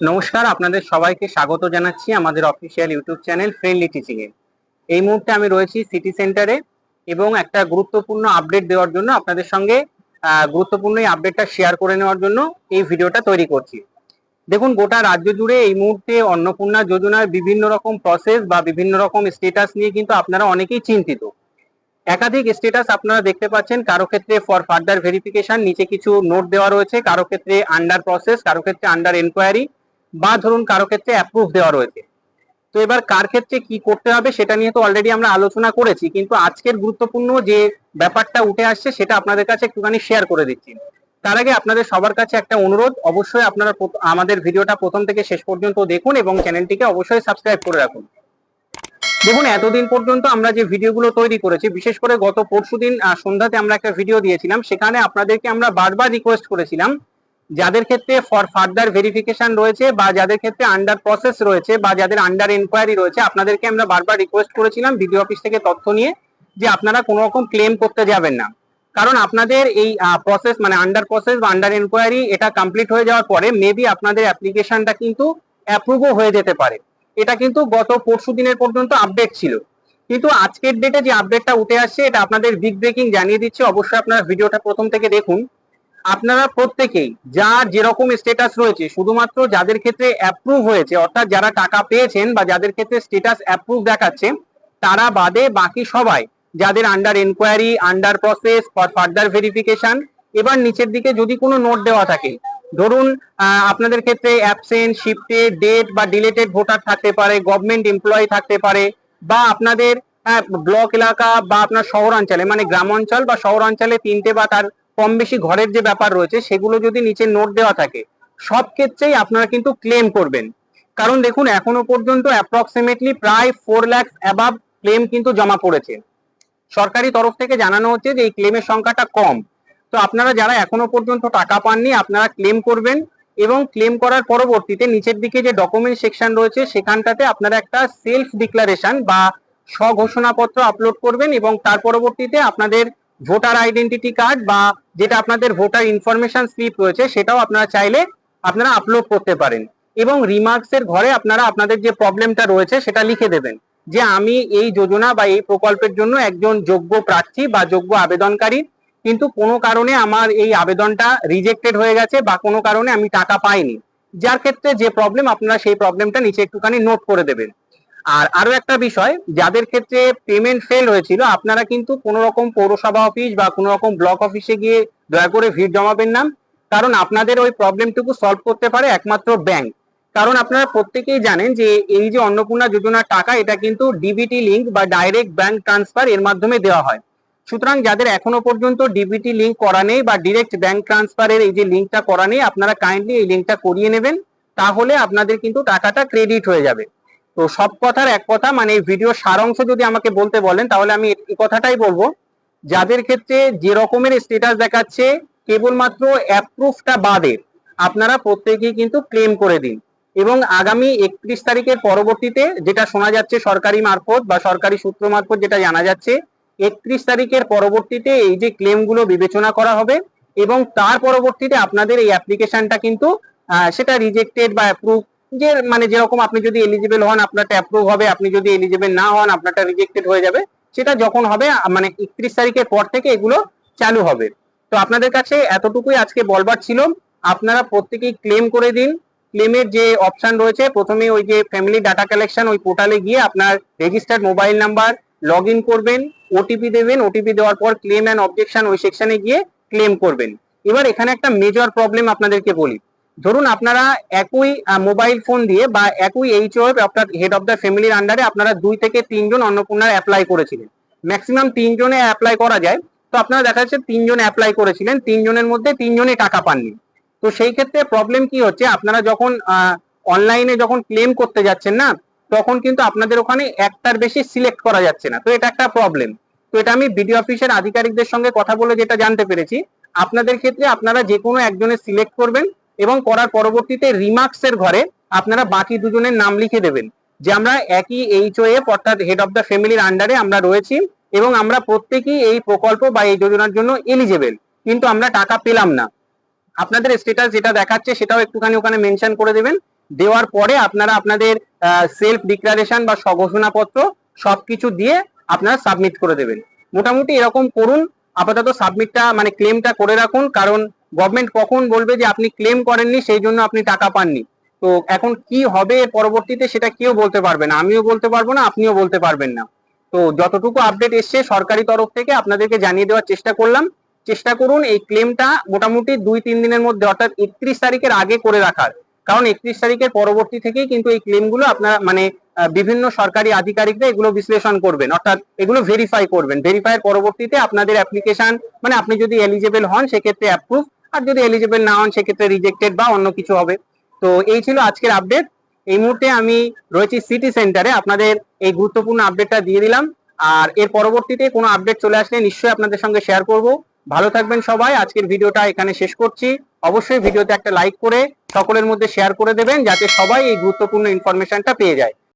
নমস্কার, আপনাদের সবাইকে স্বাগত জানাচ্ছি আমাদের official YouTube channel friendly teaching এ। এই মুহূর্তে আমি রয়েছি সিটি সেন্টারে এবং একটা গুরুত্বপূর্ণ আপডেট দেওয়ার জন্য আপনাদের সঙ্গে গুরুত্বপূর্ণ এই আপডেটটা শেয়ার করে নেওয়ার জন্য এই ভিডিওটা তৈরি করছি। দেখুন, গোটা রাজ্য জুড়ে এই মুহূর্তে অন্নপূর্ণা যোজনার বিভিন্ন রকম প্রসেস বা বিভিন্ন রকম স্ট্যাটাস নিয়ে কিন্তু আপনারা অনেকেই চিন্তিত। একাধিক স্ট্যাটাস আপনারা দেখতে পাচ্ছেন, কারো ক্ষেত্রে ফর ফার্দার ভেরিফিকেশন নিচে কিছু নোট দেওয়া রয়েছে, কারো ক্ষেত্রে আন্ডার প্রসেস, কারো ক্ষেত্রে আন্ডার এনকোয়ারি বা ধরুন কারো ক্ষেত্রে অ্যাপ্রুভ দেওয়া রয়েছে। তো এবার কার ক্ষেত্রে কি করতে হবে সেটা নিয়ে তো অলরেডি আমরা আলোচনা করেছি, কিন্তু আজকের গুরুত্বপূর্ণ যে ব্যাপারটা উঠে আসছে সেটা আপনাদের কাছে একটুখানি শেয়ার করে দিচ্ছি। তার আগে আপনাদের সবার কাছে একটা অনুরোধ, অবশ্যই আপনারা আমাদের ভিডিওটা প্রথম থেকে শেষ পর্যন্ত দেখুন এবং চ্যানেলটিকে অবশ্যই সাবস্ক্রাইব করে রাখুন। দেখুন, এতদিন পর্যন্ত আমরা যে ভিডিওগুলো তৈরি করেছি, বিশেষ করে গত পরশুদিন সন্ধ্যাতে আমরা একটা ভিডিও দিয়েছিলাম, সেখানে আপনাদেরকে আমরা বারবার রিকোয়েস্ট করেছিলাম যাদের ক্ষেত্রে ফর ফার্দার ভেরিফিকেশন রয়েছে বা যাদের ক্ষেত্রে আন্ডার প্রসেস রয়েছে বা যাদের আন্ডার এনকোয়ারি রয়েছে, আপনাদেরকে আমরা বারবার রিকোয়েস্ট করেছিলাম বিডিও অফিস থেকে তথ্য নিয়ে যে আপনারা কোনো রকম ক্লেম করতে যাবেন না। কারণ আপনাদের এই প্রসেস মানে আন্ডার প্রসেস বা আন্ডার এনকোয়ারি এটা কমপ্লিট হয়ে যাওয়ার পরে মেবি আপনাদের অ্যাপ্লিকেশনটা কিন্তু অ্যাপ্রুভও হয়ে যেতে পারে। এটা কিন্তু গত পরশু দিনের পর্যন্ত আপডেট ছিল, কিন্তু আজকের ডেটে যে আপডেটটা উঠে আসছে এটা আপনাদের বিগ ব্রেকিং জানিয়ে দিচ্ছে। অবশ্যই আপনারা ভিডিওটা প্রথম থেকে দেখুন। আপনারা প্রত্যেকেই যার যেরকম স্ট্যাটাস রয়েছে, শুধুমাত্র যাদের ক্ষেত্রে অ্যাপ্রুভ হয়েছে অর্থাৎ যারা টাকা পেয়েছেন বা যাদের ক্ষেত্রে স্ট্যাটাস অ্যাপ্রুভ দেখাচ্ছে, তারা বাদে বাকি সবাই যাদের under enquiry, under process, for further verification, এবার নিচের দিকে যদি কোনো নোট দেওয়া থাকে, ধরুন আপনাদের ক্ষেত্রে অ্যাবসেন্ট, শিফটেড, ডেট বা ডিলেটেড ভোটার থাকতে পারে, গভর্নমেন্ট এমপ্লয়ি থাকতে পারে, বা আপনাদের ব্লক এলাকা বা আপনার শহরাঞ্চলে মানে গ্রাম অঞ্চল বা শহরাঞ্চলে তিনটে বা তার কম বেশি ঘরের যে ব্যাপার রয়েছে, সেগুলো যদি নিচে নোট দেওয়া থাকে, সব ক্ষেত্রেই আপনারা কিন্তু ক্লেম করবেন। কারণ দেখুন, এখনো পর্যন্ত অ্যাপ্রক্সিমেটলি প্রায় 4 লাখ অ্যাবাভ ক্লেম কিন্তু জমা পড়েছে। সরকারি তরফ থেকে জানানো হচ্ছে যে এই ক্লেমের সংখ্যাটা কম। তো আপনারা যারা এখনো পর্যন্ত টাকা পাননি, আপনারা ক্লেম করবেন এবং ক্লেম করার পরবর্তীতে নিচের দিকে যে ডকুমেন্ট সেকশন রয়েছে সেখানটাতে আপনারা একটা সেলফ ডিক্লারেশন বা স্বঘোষণাপত্র আপলোড করবেন এবং তার পরবর্তীতে আপনাদের ভোটার আইডেন্টিটি কার্ড বা যেটা আপনাদের ভোটার ইনফরমেশন স্লিপ রয়েছে সেটাও আপনারা চাইলে আপনারা আপলোড করতে পারেন। এবং রিমার্কস এর ঘরে আপনারা আপনাদের যে প্রবলেমটা রয়েছে সেটা লিখে দেবেন যে আমি এই যোজনা বা এই প্রকল্পের জন্য একজন যোগ্য প্রার্থী বা যোগ্য আবেদনকারী, কিন্তু কোনো কারণে আমার এই আবেদনটা রিজেক্টেড হয়ে গেছে বা কোনো কারণে আমি টাকা পাইনি। যার ক্ষেত্রে যে প্রবলেম, আপনারা সেই প্রবলেমটা নিচে একটুখানি নোট করে দেবেন। আর আরো একটা বিষয়, যাদের ক্ষেত্রে পেমেন্ট ফেল হয়েছিল, আপনারা কিন্তু কোনো রকম পৌরসভা অফিস বা কোনো রকম ব্লক অফিসে গিয়ে দয়া করে ভিড় জমাবেন না। কারণ আপনাদের ওই প্রবলেমটুকু সলভ করতে পারে একমাত্র ব্যাংক। কারণ আপনারা প্রত্যেকেই জানেন যে এই যে অন্নপূর্ণা যোজনার টাকা, এটা কিন্তু ডিবিটি লিঙ্ক বা ডাইরেক্ট ব্যাংক ট্রান্সফার এর মাধ্যমে দেওয়া হয়। সুতরাং যাদের এখনো পর্যন্ত ডিবিটি লিঙ্ক করা নেই বা ডিরেক্ট ব্যাংক ট্রান্সফারের এই যে লিঙ্কটা করা নেই, আপনারা কাইন্ডলি এই লিঙ্কটা করিয়ে নেবেন, তাহলে আপনাদের কিন্তু টাকাটা ক্রেডিট হয়ে যাবে। তো সব কথার এক কথা, মানে এই ভিডিও সারাংশ যদি আমাকে বলতে বলেন তাহলে আমি এই কথাটাই বলবো, যাদের ক্ষেত্রে যে রকমের স্ট্যাটাস দেখাচ্ছে কেবলমাত্র অ্যাপ্রুভটা বাদে আপনারা প্রত্যেকেই কিন্তু ক্লেম করে দিন। এবং আগামী 31 তারিখের পরবর্তীতে যেটা শোনা যাচ্ছে সরকারি মারফত বা সরকারি সূত্র মারফত যেটা জানা যাচ্ছে, 31 তারিখের পরবর্তীতে এই যে ক্লেমগুলো বিবেচনা করা হবে এবং তার পরবর্তীতে আপনাদের এই অ্যাপ্লিকেশনটা কিন্তু সেটা রিজেক্টেড বা অ্যাপ্রুভ, যে মানে যেরকম আপনি যদি এলিজিবল হন আপনারটা অ্যাপ্রুভ হবে, আপনি যদি এলিজিবল না হন আপনারটা রিজেক্টেড হয়ে যাবে। সেটা যখন হবে মানে 31 তারিখের পর থেকে এগুলো চালু হবে। তো আপনাদের কাছে এতটুকুই আজকে বলবার ছিল, আপনারা প্রত্যেকেই ক্লেম করে দিন। ক্লেমের যে অপশন রয়েছে, প্রথমে ওই যে ফ্যামিলি ডাটা কালেকশন ওই পোর্টালে গিয়ে আপনার registered mobile number log in করবেন, ওটিপি দেবেন, ওটিপি দেওয়ার পর ক্লেম অ্যান্ড অবজেকশন ওই সেকশনে গিয়ে ক্লেম করবেন। এবার এখানে একটা মেজর প্রবলেম আপনাদেরকে বলি, ধরুন আপনারা একই মোবাইল ফোন দিয়ে বা একই এইচও অর্থাৎ হেড অফ দ্য ফ্যামিলির আন্ডারে আপনারা 2 থেকে 3 জন অন্নপূর্ণার অ্যাপ্লাই করেছিলেন। ম্যাক্সিমাম 3 জনে অ্যাপ্লাই করা যায়। তো আপনারা দেখা যাচ্ছে 3 জন অ্যাপ্লাই করেছিলেন, 3 জনের মধ্যে 3 জনই টাকা পাননি। তো সেই ক্ষেত্রে প্রবলেম কি হচ্ছে, আপনারা যখন অনলাইনে যখন ক্লেম করতে যাচ্ছেন না, তখন কিন্তু আপনাদের ওখানে একটার বেশি সিলেক্ট করা যাচ্ছে না। তো এটা একটা প্রবলেম। তো এটা আমি বিডিও অফিসের আধিকারিকদের সঙ্গে কথা বলে যেটা জানতে পেরেছি, আপনাদের ক্ষেত্রে আপনারা যে কোনো একজনের সিলেক্ট করবেন এবং করার পরবর্তীতে রিমার্কস এর ঘরে আপনারা বাকি দুজনের নাম লিখে দেবেন যে আমরা একই এইচওএফ অর্থাৎ হেড অফ দ্য ফ্যামিলির আন্ডারে আমরা রয়েছি এবং আমরা প্রত্যেকেই এই প্রকল্প বা এই যোজনার জন্য এলিজেবল, কিন্তু আমরা টাকা পেলাম না। আপনাদের স্ট্যাটাস যেটা দেখাচ্ছে সেটাও একটুখানি ওখানে মেনশন করে দেবেন দেওয়ার পরে আপনারা আপনাদের সেলফ ডিক্লারেশন বা স্বঘোষণাপত্র সবকিছু দিয়ে আপনারা সাবমিট করে দেবেন। মোটামুটি এরকম করুন, আপাতত সাবমিটটা মানে ক্লেমটা করে রাখুন, কারণ গভর্নমেন্ট কখন বলবে যে আপনি ক্লেম করেননি সেই জন্য আপনি টাকা পাননি। তো এখন কি হবে পরবর্তীতে সেটা কেউ বলতে পারবে না, আমিও বলতে পারবো না, আপনিও বলতে পারবেন না। তো যতটুকু আপডেট এসছে সরকারি তরফ থেকে আপনাদেরকে জানিয়ে দেওয়ার চেষ্টা করলাম। চেষ্টা করুন এই ক্লেমটা মোটামুটি 2-3 দিনের মধ্যে অর্থাৎ 31 তারিখের আগে করে রাখার, কারণ 31 তারিখের পরবর্তী থেকেই কিন্তু এই ক্লেমগুলো আপনারা মানে বিভিন্ন সরকারি আধিকারিকরা এগুলো বিশ্লেষণ করবেন, অর্থাৎ এগুলো ভেরিফাই করবেন। ভেরিফাইয়ের পরবর্তীতে আপনাদের অ্যাপ্লিকেশন মানে আপনি যদি এলিজেবল হন সেক্ষেত্রে অ্যাপ্রুভ, আর যদি এলিজেবল না হন সেক্ষেত্রে রিজেক্টেড বা অন্য কিছু হবে। তো এই ছিল আজকের আপডেট। এই মুহূর্তে আমি রয়েছি সিটি সেন্টারে, আপনাদের এই গুরুত্বপূর্ণ আপডেটটা দিয়ে দিলাম। আর এর পরবর্তীতে কোনো আপডেট চলে আসলে নিশ্চয়ই আপনাদের সঙ্গে শেয়ার করব। ভালো থাকবেন সবাই। আজকের ভিডিওটা এখানে শেষ করছি। অবশ্যই ভিডিওতে একটা লাইক করে সকলের মধ্যে শেয়ার করে দেবেন, যাতে সবাই এই গুরুত্বপূর্ণ ইনফরমেশনটা পেয়ে যায়।